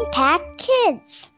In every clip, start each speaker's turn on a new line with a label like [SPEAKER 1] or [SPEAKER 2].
[SPEAKER 1] Impact Kids.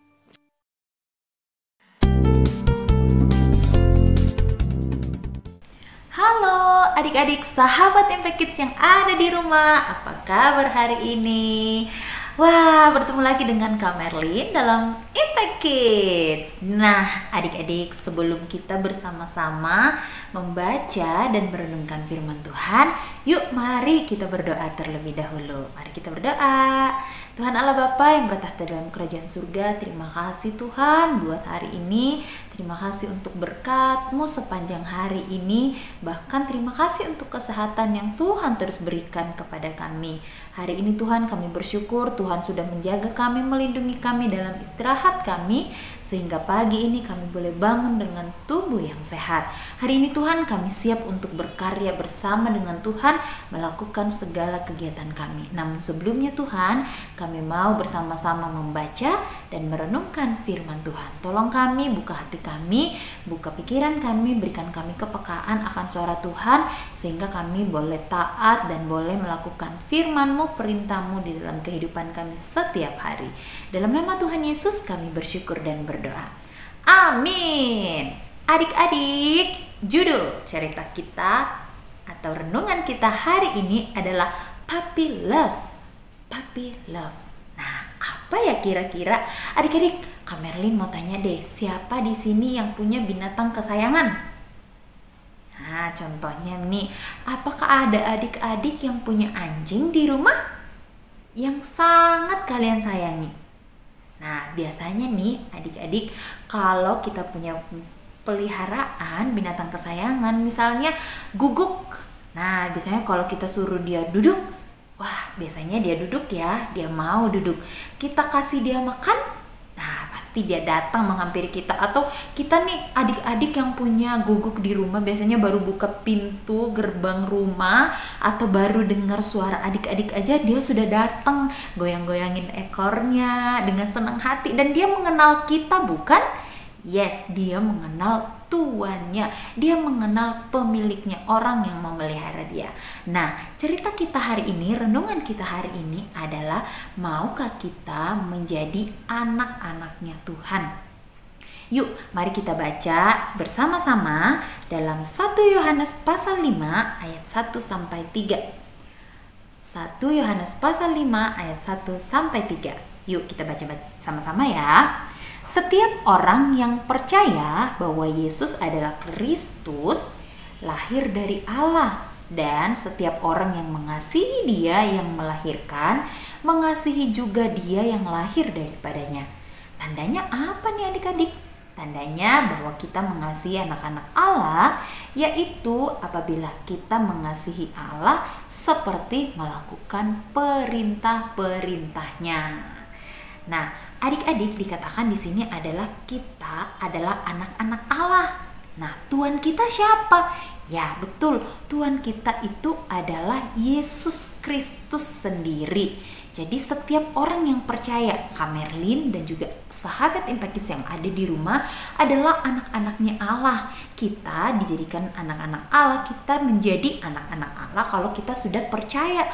[SPEAKER 2] Halo adik-adik sahabat Impact Kids yang ada di rumah, apa kabar hari ini? Wah, bertemu lagi dengan Kak Merlin dalam Impact Kids. Nah, adik-adik, sebelum kita bersama-sama membaca dan merenungkan firman Tuhan, yuk mari kita berdoa terlebih dahulu. Mari kita berdoa. Tuhan Allah Bapa yang bertahta dalam kerajaan surga, terima kasih Tuhan buat hari ini. Terima kasih untuk berkat-Mu sepanjang hari ini. Bahkan terima kasih untuk kesehatan yang Tuhan terus berikan kepada kami. Hari ini Tuhan kami bersyukur Tuhan sudah menjaga kami, melindungi kami dalam istirahat kami, sehingga pagi ini kami boleh bangun dengan tubuh yang sehat. Hari ini Tuhan kami siap untuk berkarya bersama dengan Tuhan, melakukan segala kegiatan kami. Namun sebelumnya Tuhan, kami mau bersama-sama membaca dan merenungkan firman Tuhan. Tolong kami, buka hati kami, buka pikiran kami, berikan kami kepekaan akan suara Tuhan, sehingga kami boleh taat dan boleh melakukan firman-Mu, perintah-Mu di dalam kehidupan kami setiap hari. Dalam nama Tuhan Yesus kami bersyukur dan berdoa. Amin. Adik-adik, judul cerita kita atau renungan kita hari ini adalah Puppy Love. Puppy Love. Nah, apa ya kira-kira? Adik-adik, Kak Merlin mau tanya deh, siapa di sini yang punya binatang kesayangan? Nah, contohnya nih, apakah ada adik-adik yang punya anjing di rumah yang sangat kalian sayangi? Nah, biasanya nih adik-adik, kalau kita punya peliharaan binatang kesayangan, misalnya guguk. Nah, biasanya kalau kita suruh dia duduk, wah, biasanya dia duduk ya, dia mau duduk. Kita kasih dia makan, nah pasti dia datang menghampiri kita. Atau kita nih adik-adik yang punya guguk di rumah, biasanya baru buka pintu gerbang rumah atau baru dengar suara adik-adik aja dia sudah datang, goyang-goyangin ekornya dengan senang hati. Dan dia mengenal kita, bukan? Yes, dia mengenal tuannya, dia mengenal pemiliknya, orang yang memelihara dia. Nah, cerita kita hari ini, renungan kita hari ini adalah, maukah kita menjadi anak-anaknya Tuhan? Yuk, mari kita baca bersama-sama dalam 1 Yohanes pasal 5 ayat 1 sampai 3. 1 Yohanes pasal 5 ayat 1 sampai 3. Yuk kita baca sama-sama ya. Setiap orang yang percaya bahwa Yesus adalah Kristus lahir dari Allah, dan setiap orang yang mengasihi Dia yang melahirkan, mengasihi juga Dia yang lahir daripadanya. Tandanya apa nih adik-adik? Tandanya bahwa kita mengasihi anak-anak Allah, yaitu apabila kita mengasihi Allah seperti melakukan perintah-perintahnya. Nah, adik-adik, dikatakan di sini adalah kita adalah anak-anak Allah. Nah, Tuhan kita siapa? Ya, betul. Tuhan kita itu adalah Yesus Kristus sendiri. Jadi setiap orang yang percaya, Kak Merlin dan juga sahabat Impact Kids yang ada di rumah adalah anak-anaknya Allah. Kita dijadikan anak-anak Allah, kita menjadi anak-anak Allah kalau kita sudah percaya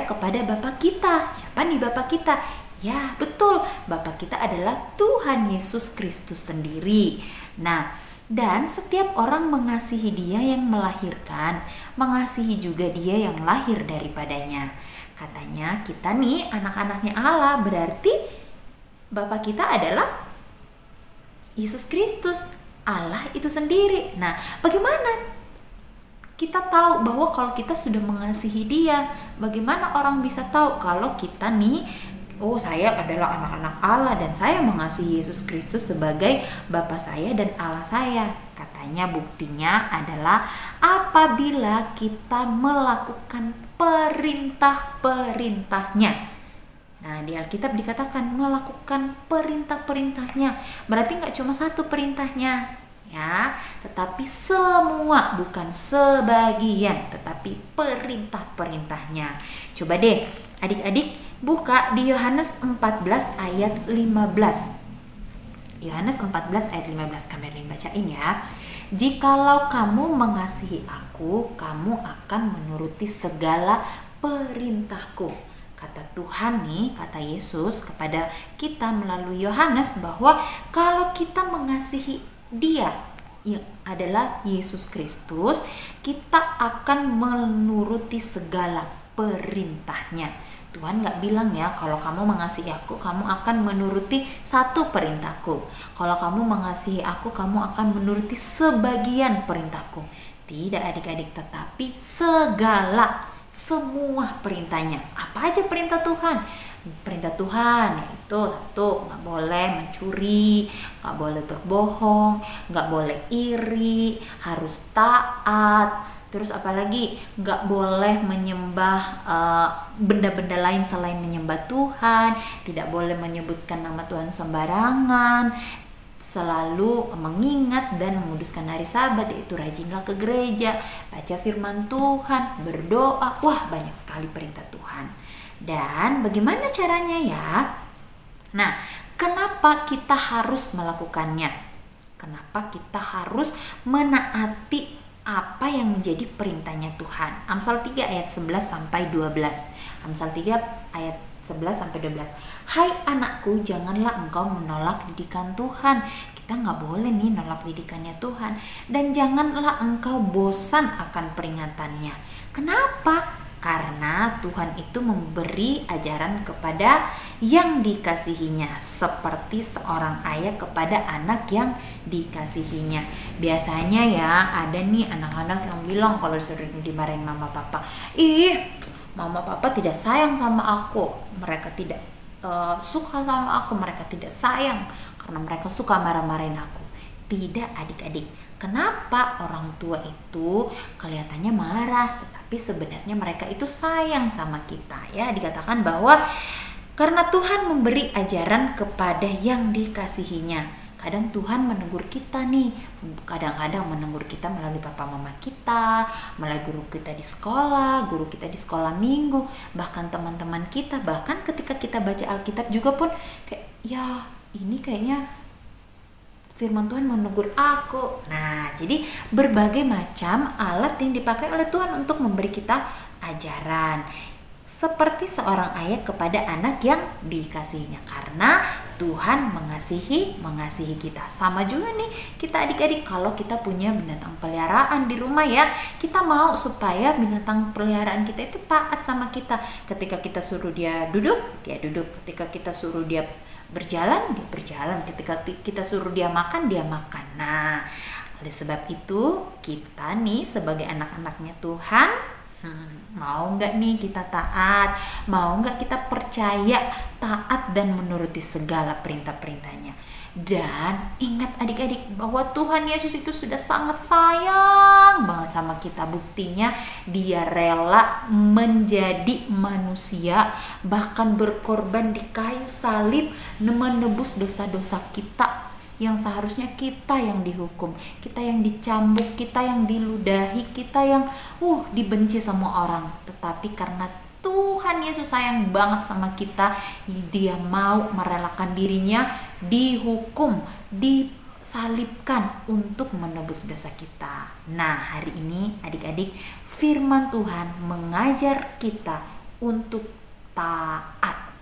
[SPEAKER 2] kepada Bapa kita. Siapa nih Bapa kita? Ya, betul. Bapa kita adalah Tuhan Yesus Kristus sendiri. Nah, dan setiap orang mengasihi Dia yang melahirkan, mengasihi juga Dia yang lahir daripadanya. Katanya kita nih anak-anaknya Allah, berarti Bapa kita adalah Yesus Kristus, Allah itu sendiri. Nah, bagaimana kita tahu bahwa kalau kita sudah mengasihi Dia? Bagaimana orang bisa tahu kalau kita nih, oh, saya adalah anak-anak Allah dan saya mengasihi Yesus Kristus sebagai Bapa saya dan Allah saya? Katanya buktinya adalah apabila kita melakukan perintah-perintahnya. Nah, di Alkitab dikatakan melakukan perintah-perintahnya. Berarti nggak cuma satu perintahnya, ya, tetapi semua, bukan sebagian, tetapi perintah-perintahnya. Coba deh adik-adik buka di Yohanes 14 ayat 15. Yohanes 14 ayat 15, Kak Merlin bacain ya. Jikalau kamu mengasihi aku, kamu akan menuruti segala perintahku. Kata Tuhan nih, kata Yesus kepada kita melalui Yohanes bahwa kalau kita mengasihi Dia yang adalah Yesus Kristus, kita akan menuruti segala perintahnya. Tuhan gak bilang ya, kalau kamu mengasihi aku, kamu akan menuruti satu perintahku. Kalau kamu mengasihi aku, kamu akan menuruti sebagian perintahku. Tidak adik-adik, tetapi semua perintahnya. Apa aja perintah Tuhan? Perintah Tuhan yaitu satu, gak boleh mencuri, gak boleh berbohong, gak boleh iri, harus taat. Terus apalagi gak boleh menyembah benda-benda lain selain menyembah Tuhan, tidak boleh menyebutkan nama Tuhan sembarangan, selalu mengingat dan menguduskan hari Sabat, yaitu rajinlah ke gereja, baca firman Tuhan, berdoa. Wah, banyak sekali perintah Tuhan. Dan bagaimana caranya ya? Nah, kenapa kita harus melakukannya? Kenapa kita harus menaati apa yang menjadi perintahnya Tuhan? Amsal 3 ayat 11 sampai 12. Amsal 3 ayat 11 sampai 12. Hai anakku, janganlah engkau menolak didikan Tuhan. Kita nggak boleh nih nolak didikannya Tuhan. Dan janganlah engkau bosan akan peringatannya. Kenapa? Karena Tuhan itu memberi ajaran kepada yang dikasihinya, seperti seorang ayah kepada anak yang dikasihinya. Biasanya ya ada nih anak-anak yang bilang kalau sering dimarahin mama papa, ih mama papa tidak sayang sama aku, mereka tidak suka sama aku, mereka tidak sayang karena mereka suka marah-marahin aku. Tidak adik-adik, kenapa orang tua itu kelihatannya marah, tetapi sebenarnya mereka itu sayang sama kita ya. Dikatakan bahwa karena Tuhan memberi ajaran kepada yang dikasihinya. Kadang Tuhan menegur kita nih, kadang-kadang menegur kita melalui papa mama kita, melalui guru kita di sekolah minggu, bahkan teman-teman kita. Bahkan ketika kita baca Alkitab juga pun kayak, ya ini kayaknya firman Tuhan menegur aku. Nah, jadi berbagai macam alat yang dipakai oleh Tuhan untuk memberi kita ajaran. Seperti seorang ayah kepada anak yang dikasihinya. Karena Tuhan mengasihi kita. Sama juga nih kita adik-adik, kalau kita punya binatang peliharaan di rumah ya, kita mau supaya binatang peliharaan kita itu taat sama kita. Ketika kita suruh dia duduk, dia duduk. Ketika kita suruh dia berjalan, dia berjalan. Ketika kita suruh dia makan, dia makan. Nah, oleh sebab itu kita nih sebagai anak-anaknya Tuhan, mau nggak nih kita taat? Mau nggak kita percaya, taat dan menuruti segala perintah-perintahnya? Dan ingat adik-adik bahwa Tuhan Yesus itu sudah sangat sayang banget sama kita. Buktinya dia rela menjadi manusia, bahkan berkorban di kayu salib, menebus dosa-dosa kita yang seharusnya kita yang dihukum, kita yang dicambuk, kita yang diludahi, kita yang dibenci sama orang. Tetapi karena Tuhan Yesus sayang banget sama kita, dia mau merelakan dirinya dihukum, disalibkan untuk menebus dosa kita. Nah, hari ini adik-adik, firman Tuhan mengajar kita untuk taat.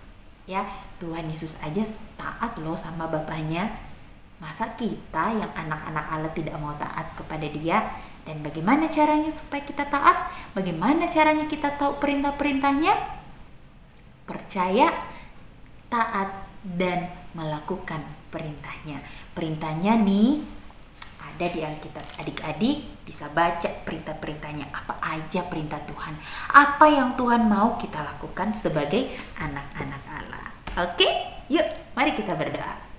[SPEAKER 2] Ya, Tuhan Yesus aja taat loh sama Bapaknya. Masa kita yang anak-anak Allah tidak mau taat kepada Dia? Dan bagaimana caranya supaya kita taat? Bagaimana caranya kita tahu perintah-perintahnya? Percaya, taat, dan melakukan perintahnya. Perintahnya nih ada di Alkitab. Adik-adik bisa baca perintah-perintahnya. Apa aja perintah Tuhan? Apa yang Tuhan mau kita lakukan sebagai anak-anak Allah? Oke, yuk mari kita berdoa.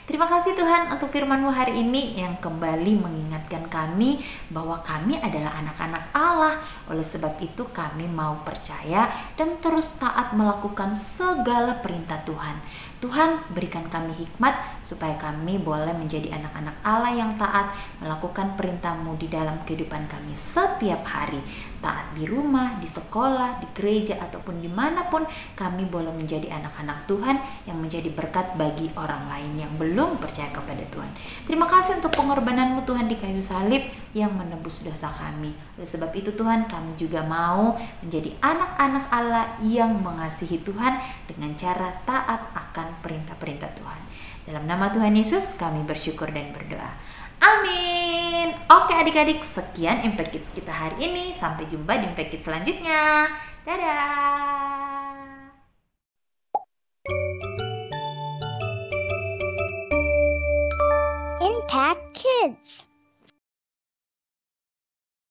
[SPEAKER 2] Terima kasih Tuhan untuk firman-Mu hari ini yang kembali mengingatkan kami bahwa kami adalah anak-anak Allah. Oleh sebab itu kami mau percaya dan terus taat melakukan segala perintah Tuhan. Tuhan berikan kami hikmat supaya kami boleh menjadi anak-anak Allah yang taat, melakukan perintah-Mu di dalam kehidupan kami setiap hari. Taat di rumah, di sekolah, di gereja, ataupun dimanapun kami boleh menjadi anak-anak Tuhan yang menjadi berkat bagi orang lain yang belum belum percaya kepada Tuhan. Terima kasih untuk pengorbananmu Tuhan di kayu salib yang menebus dosa kami. Oleh sebab itu Tuhan, kami juga mau menjadi anak-anak Allah yang mengasihi Tuhan dengan cara taat akan perintah-perintah Tuhan. Dalam nama Tuhan Yesus kami bersyukur dan berdoa. Amin. Oke adik-adik, sekian Impact Kids kita hari ini. Sampai jumpa di Impact Kids selanjutnya. Dadah.
[SPEAKER 1] Impact Kids.